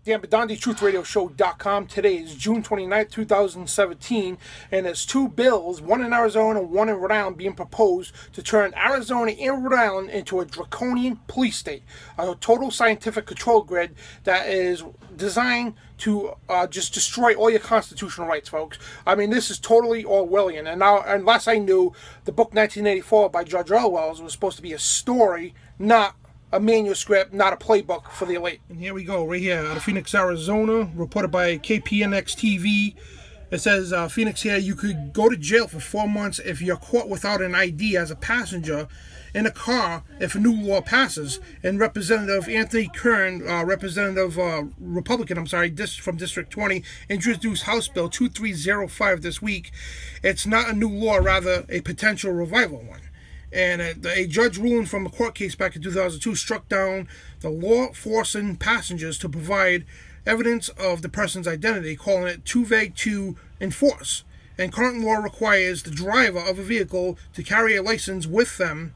Dan Bidondi, TruthRadioShow.com. Today is June 29th, 2017, and there's two bills, one in Arizona, one in Rhode Island, being proposed to turn Arizona and Rhode Island into a draconian police state, a total scientific control grid that is designed to just destroy all your constitutional rights, folks. I mean, this is totally Orwellian, and now, unless I knew, the book 1984 by George Orwell was supposed to be a story, not a manuscript, not a playbook for the elite. And here we go, right here, out of Phoenix, Arizona, reported by KPNX TV. It says, Phoenix here, you could go to jail for 4 months if you're caught without an ID as a passenger in a car if a new law passes. And Representative Anthony Kern, Republican, from District 20, introduced House Bill 2305 this week. It's not a new law, rather a potential revival one. And a judge ruling from a court case back in 2002 struck down the law forcing passengers to provide evidence of the person's identity, calling it too vague to enforce. And current law requires the driver of a vehicle to carry a license with them,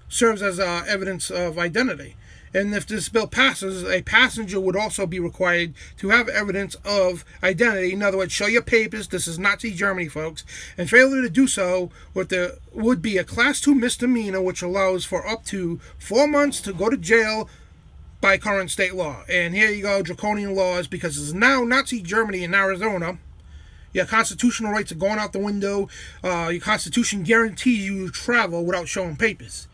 serves as evidence of identity. And if this bill passes, a passenger would also be required to have evidence of identity. In other words, show your papers. This is Nazi Germany, folks. And failure to do so would be a Class 2 misdemeanor, which allows for up to 4 months to go to jail by current state law. And here you go, draconian laws, because it's now Nazi Germany in Arizona. Your constitutional rights are going out the window. Your Constitution guarantees you travel without showing papers.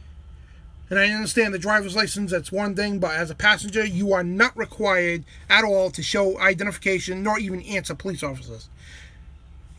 And I understand the driver's license, that's one thing, but as a passenger, you are not required at all to show identification, nor even answer police officers.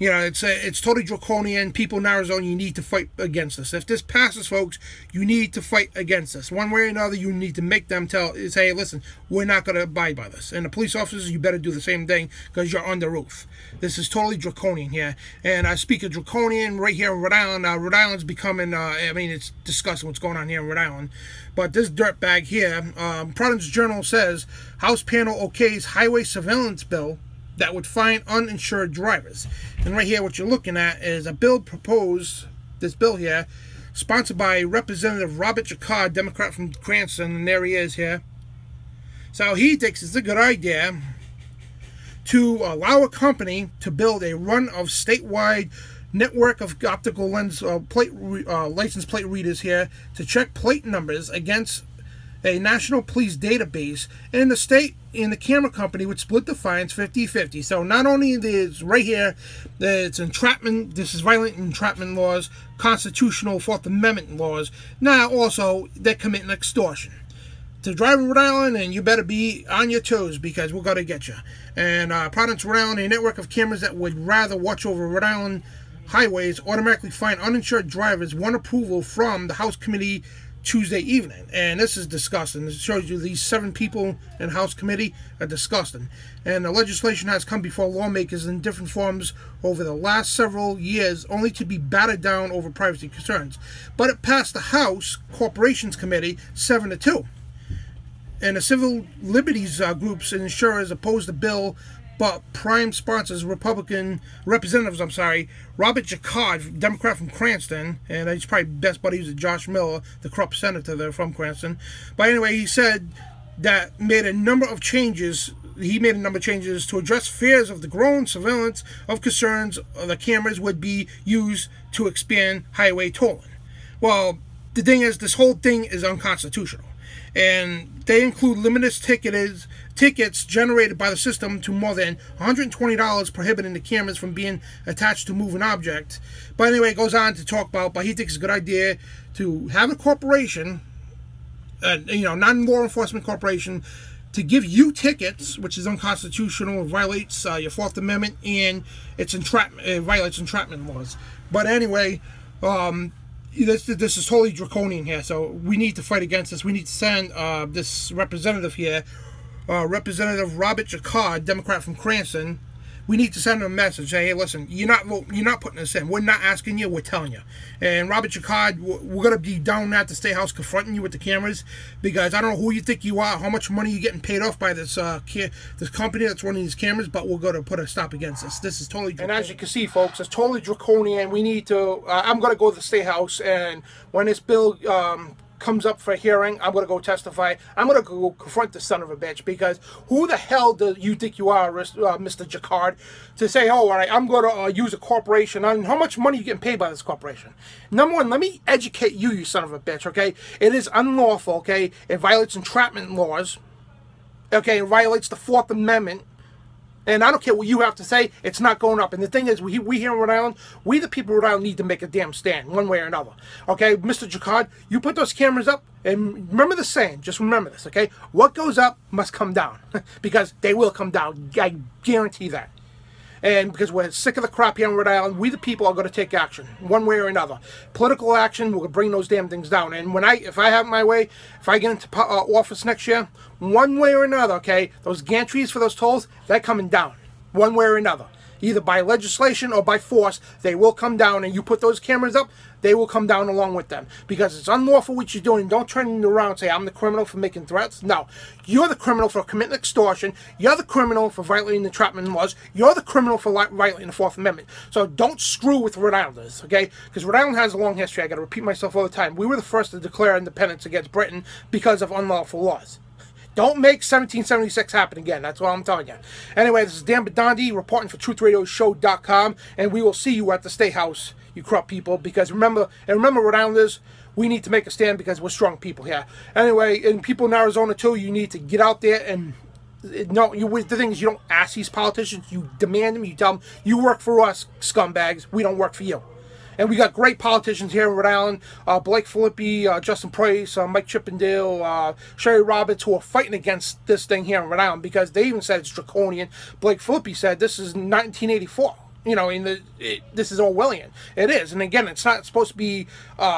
You know, it's totally draconian. People in Arizona, you need to fight against this. If this passes, folks, you need to fight against this. One way or another, you need to make them say, hey, listen, we're not going to abide by this. And the police officers, you better do the same thing because you're under oath. This is totally draconian here. And I speak of draconian right here in Rhode Island. Rhode Island's becoming, I mean, it's disgusting what's going on here in Rhode Island. But this dirtbag here, Providence Journal says, House panel okays highway surveillance bill that would fine uninsured drivers. And right here, what you're looking at is a bill proposed, this bill here, sponsored by Representative Robert Jacquard, Democrat from Cranston, and there he is here. So he thinks it's a good idea to allow a company to build a run of statewide network of optical lens license plate readers here to check plate numbers against a national police database, and the state and the camera company would split the fines 50-50. So not only is right here, it's entrapment, this is violent entrapment laws, constitutional Fourth Amendment laws, now also they're committing extortion. To drive in Rhode Island, and you better be on your toes because we're going to get you. And Providence, Rhode Island, a network of cameras that would rather watch over Rhode Island highways automatically fine uninsured drivers, one approval from the House Committee Tuesday evening. And this is disgusting. This shows you these 7 people in the House Committee are disgusting. And the legislation has come before lawmakers in different forms over the last several years, only to be battered down over privacy concerns. But it passed the House Corporations Committee 7-2. And the civil liberties groups and insurers opposed the bill, but prime sponsors, representatives, Robert Jacquard, Democrat from Cranston, and he's probably best buddies with Josh Miller, the corrupt senator there from Cranston. But anyway, he said that he made a number of changes to address fears of the growing surveillance of concerns the cameras would be used to expand highway tolling. Well, the thing is, this whole thing is unconstitutional. And they include limited tickets generated by the system to more than $120, prohibiting the cameras from being attached to moving objects. But anyway, it goes on to talk about, but he thinks it's a good idea to have a corporation, non-law enforcement corporation, to give you tickets, which is unconstitutional, violates your Fourth Amendment, and it violates entrapment laws. But anyway, this is totally draconian here, so we need to fight against this. We need to send this representative here, Representative Robert Jacquard, Democrat from Cranston. We need to send him a message. Say, hey, listen, you're not putting this in. We're not asking you. We're telling you. And Robert Jacquard, we're going to be down at the State House confronting you with the cameras, because I don't know who you think you are, how much money you're getting paid off by this company that's running these cameras, but we're going to put a stop against this. This is totally draconian. And as you can see, folks, it's totally draconian. We need to, I'm going to go to the State House, and when this bill comes up for a hearing, I'm going to go testify. I'm going to go confront the son of a bitch, because who the hell do you think you are, Mr. Jacquard, to say, oh, all right, I'm going to use a corporation, on how much money you getting paid by this corporation? Number one, let me educate you, you son of a bitch, okay? It is unlawful, okay? It violates entrapment laws, okay? It violates the 4th Amendment. And I don't care what you have to say, it's not going up. And the thing is, we here in Rhode Island, we the people of Rhode Island need to make a damn stand, one way or another. Okay, Mr. Jacquard, you put those cameras up, and remember the saying, just remember this, okay? What goes up must come down, because they will come down, I guarantee that. And because we're sick of the crap here in Rhode Island, we the people are going to take action, one way or another. Political action, we're going to bring those damn things down. And when if I have my way, if I get into office next year, one way or another, okay, those gantries for those tolls, they're coming down, one way or another. Either by legislation or by force, they will come down, and you put those cameras up, they will come down along with them. Because it's unlawful what you're doing. Don't turn around and say, I'm the criminal for making threats. No. You're the criminal for committing extortion. You're the criminal for violating the entrapment laws. You're the criminal for violating the 4th Amendment. So don't screw with Rhode Islanders, okay? Because Rhode Island has a long history. I got to repeat myself all the time. We were the first to declare independence against Britain because of unlawful laws. Don't make 1776 happen again. That's what I'm telling you. Anyway, this is Dan Bidondi reporting for TruthRadioShow.com, and we will see you at the State House, you corrupt people. Because remember, Rhode Islanders, we need to make a stand because we're strong people here. Anyway, and people in Arizona too, you need to get out there and no. The thing is, you don't ask these politicians. You demand them. You tell them, you work for us, scumbags. We don't work for you. And we got great politicians here in Rhode Island. Blake Filippi, Justin Price, Mike Chippendale, Sherry Roberts, who are fighting against this thing here in Rhode Island, because they even said it's draconian. Blake Filippi said this is 1984. You know, this is Orwellian. It is. And again, it's not supposed to be a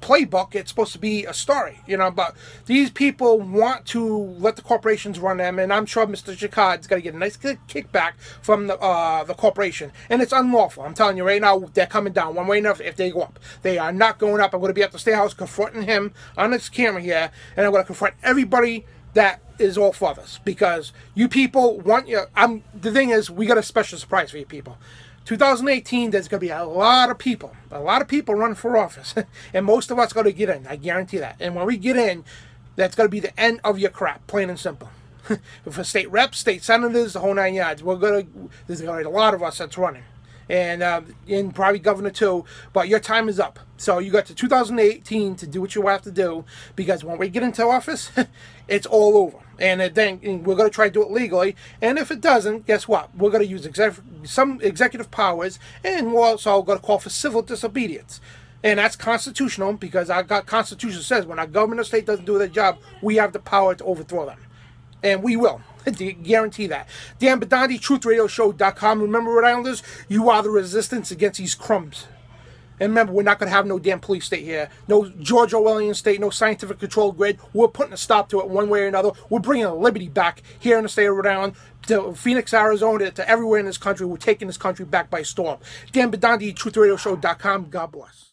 playbook. It's supposed to be a story, you know. But these people want to let the corporations run them. And I'm sure Mr. Jacquard's got to get a nice kickback from the corporation. And it's unlawful. I'm telling you right now, they're coming down one way or another if they go up. They are not going up. I'm going to be at the State House confronting him on this camera here. And I'm going to confront everybody that is all for this, because you people want your. The thing is, we got a special surprise for you people. 2018, there's going to be a lot of people running for office, and most of us going to get in. I guarantee that. And when we get in, that's going to be the end of your crap, plain and simple. For state reps, state senators, the whole 9 yards, there's going to be a lot of us that's running. And probably governor too, but your time is up. So you got to 2018 to do what you have to do, because when we get into office, it's all over. And then we're going to try to do it legally. And if it doesn't, guess what? We're going to use some executive powers, and we're also going to call for civil disobedience. And that's constitutional, because our Constitution says when our government or state doesn't do their job, we have the power to overthrow them. And we will. Guarantee that. Dan Bidondi, TruthRadioShow.com. Remember, Rhode Islanders, you are the resistance against these crumbs. And remember, we're not going to have no damn police state here. No George Orwellian state, no scientific control grid. We're putting a stop to it one way or another. We're bringing liberty back here in the state of Rhode Island, to Phoenix, Arizona, to everywhere in this country. We're taking this country back by storm. Dan Bidondi, TruthRadioShow.com. God bless.